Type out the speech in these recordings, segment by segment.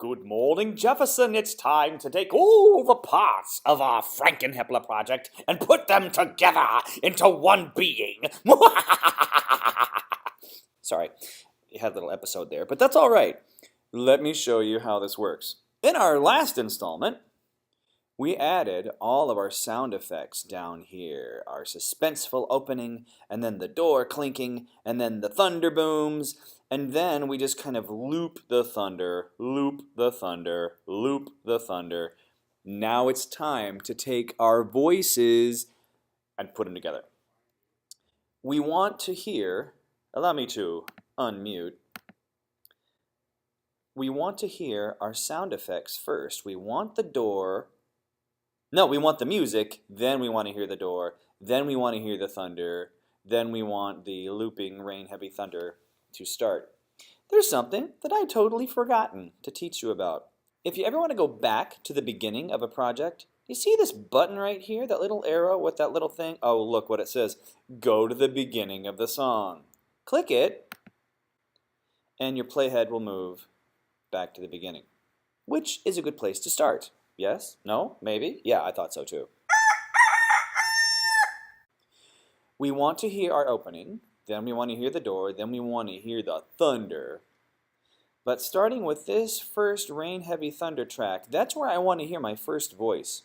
Good morning, Jefferson. It's time to take all the parts of our Franken-4 project and put them together into one being. Sorry, you had a little episode there, but that's all right. Let me show you how this works. In our last installment, we added all of our sound effects down here. Our suspenseful opening, and then the door clinking, and then the thunder booms, and then we just kind of loop the thunder, loop the thunder, loop the thunder. Now it's time to take our voices and put them together. We want to hear, allow me to unmute. We want to hear our sound effects first. We want the door. No, we want the music, then we want to hear the door, then we want to hear the thunder, then we want the looping rain-heavy thunder to start. There's something that I'd totally forgotten to teach you about. If you ever want to go back to the beginning of a project, you see this button right here, that little arrow with that little thing? Oh, look what it says. Go to the beginning of the song. Click it, and your playhead will move back to the beginning, which is a good place to start. Yes? No? Maybe? Yeah, I thought so too. We want to hear our opening, then we want to hear the door, then we want to hear the thunder. But starting with this first rain-heavy thunder track, that's where I want to hear my first voice.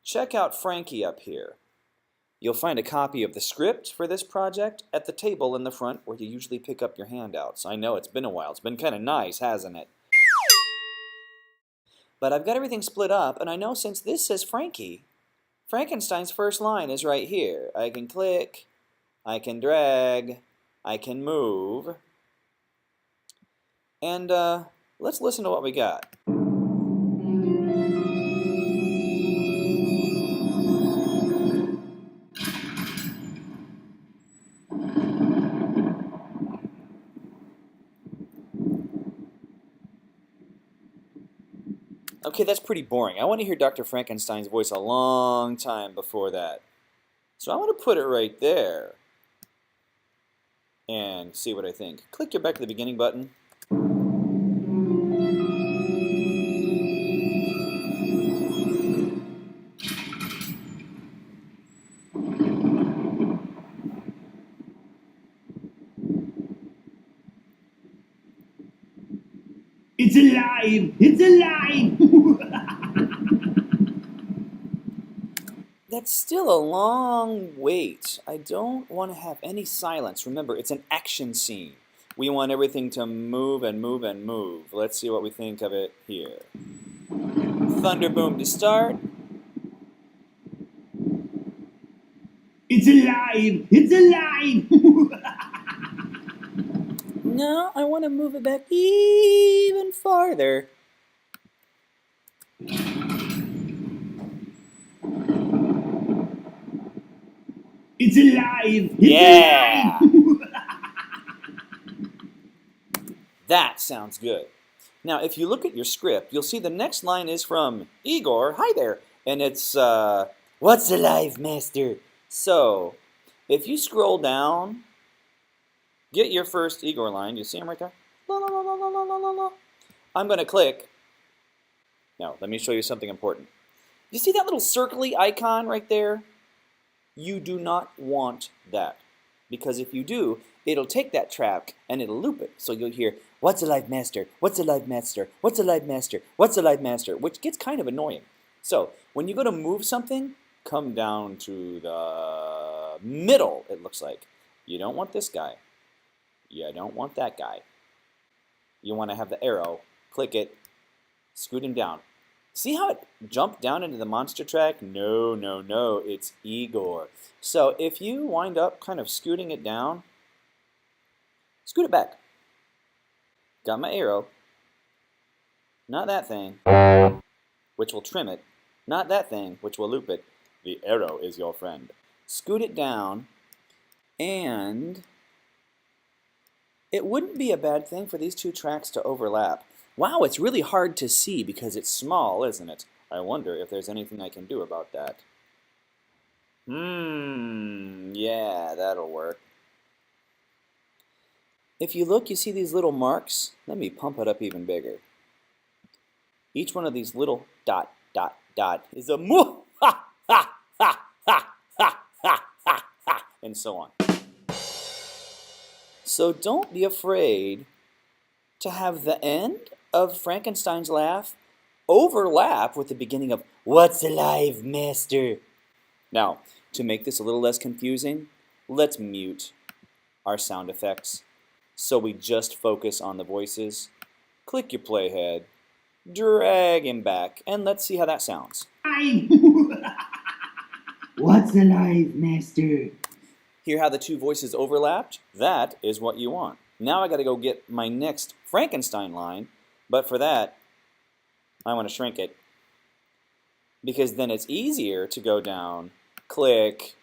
Check out Frankie up here. You'll find a copy of the script for this project at the table in the front where you usually pick up your handouts. I know it's been a while. It's been kind of nice, hasn't it? But I've got everything split up, and I know since this says Frankie, Frankenstein's first line is right here. I can click, I can drag, I can move. And let's listen to what we got. Okay, that's pretty boring. I want to hear Dr. Frankenstein's voice a long time before that. So I want to put it right there and see what I think. Click your back to the beginning button. It's alive! It's alive! That's still a long wait. I don't want to have any silence. Remember, it's an action scene. We want everything to move and move and move. Let's see what we think of it here. Thunder boom to start. It's alive! It's alive! No, I want to move it back even farther. It's alive! It's Yeah! alive! That sounds good. Now, if you look at your script, you'll see the next line is from Igor. Hi there. And it's, what's alive, master? So, if you scroll down, get your first Igor line. You see him right there? La, la, la, la, la, la, la, la. I'm going to click. Now, let me show you something important. You see that little circly icon right there? You do not want that. Because if you do, it'll take that track and it'll loop it. So you'll hear, what's alive, master? What's alive, master? What's alive, master? What's alive, master? Which gets kind of annoying. So when you go to move something, come down to the middle, it looks like. You don't want this guy. You don't want that guy. You want to have the arrow. Click it. Scoot him down. See how it jumped down into the monster track? No, no, no. It's Igor. So if you wind up kind of scooting it down, scoot it back. Got my arrow. Not that thing, which will trim it. Not that thing, which will loop it. The arrow is your friend. Scoot it down, and it wouldn't be a bad thing for these two tracks to overlap. Wow, it's really hard to see because it's small, isn't it? I wonder if there's anything I can do about that. Yeah, that'll work. If you look, you see these little marks? Let me pump it up even bigger. Each one of these little dot, dot, dot is a moo, ha, ha, ha, ha, ha, ha, ha, ha, and so on. So don't be afraid to have the end of Frankenstein's laugh overlap with the beginning of "What's alive, master?" Now, to make this a little less confusing, let's mute our sound effects so we just focus on the voices. Click your playhead, drag him back, and let's see how that sounds. What's alive, master? Hear how the two voices overlapped? That is what you want. Now I got to go get my next Frankenstein line, but for that, I want to shrink it because then it's easier to go down, click,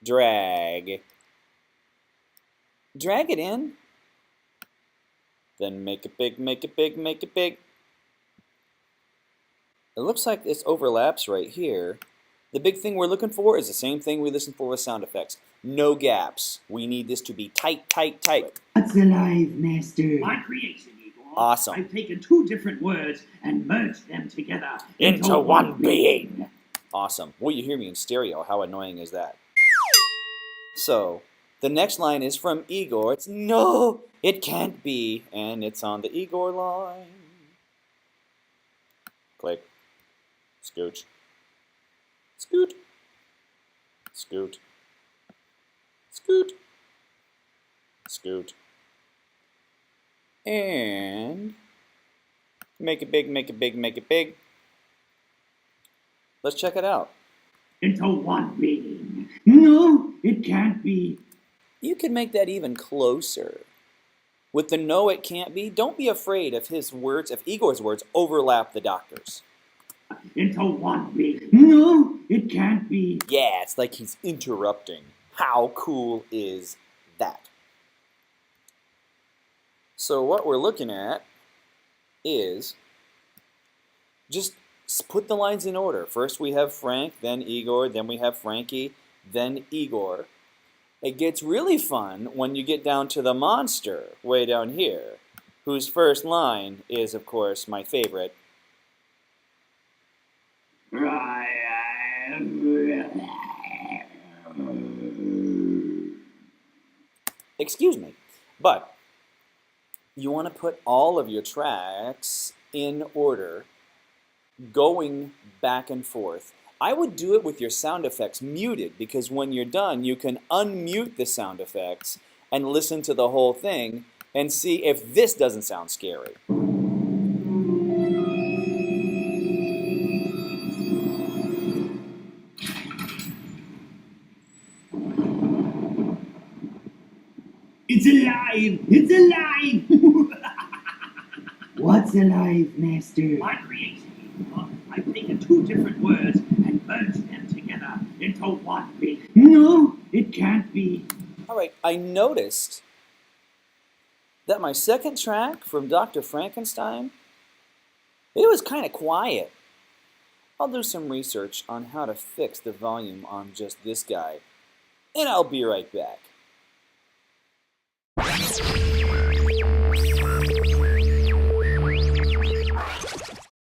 drag it in, then make it big, make it big, make it big. It looks like this overlaps right here. The big thing we're looking for is the same thing we listen for with sound effects. No gaps. We need this to be tight, tight, tight. What's alive, master? My creation, Igor. Awesome. I've taken two different words and merged them together Into one being. Awesome. Will you hear me in stereo? How annoying is that? So, the next line is from Igor. It's "No, it can't be," and it's on the Igor line. Click. Scooch. Scoot. Scoot. Scoot. Scoot. And make it big, make it big, make it big. Let's check it out. Into one being. No, it can't be. You can make that even closer. With the "no, it can't be," don't be afraid if his words, if Igor's words overlap the doctor's. Into one being. No, it can't be. Yeah, it's like he's interrupting. How cool is that? So what we're looking at is just put the lines in order. First we have Frank, then Igor, then we have Frankie, then Igor. It gets really fun when you get down to the monster way down here, whose first line is, of course, my favorite. Excuse me, but you want to put all of your tracks in order, going back and forth. I would do it with your sound effects muted, because when you're done, you can unmute the sound effects and listen to the whole thing and see if this doesn't sound scary. It's alive! It's alive! What's alive, master? My creation, Igor. I've taken two different words and merged them together into one being. No, it can't be. All right, I noticed that my second track from Dr. Frankenstein, it was kind of quiet. I'll do some research on how to fix the volume on just this guy, and I'll be right back.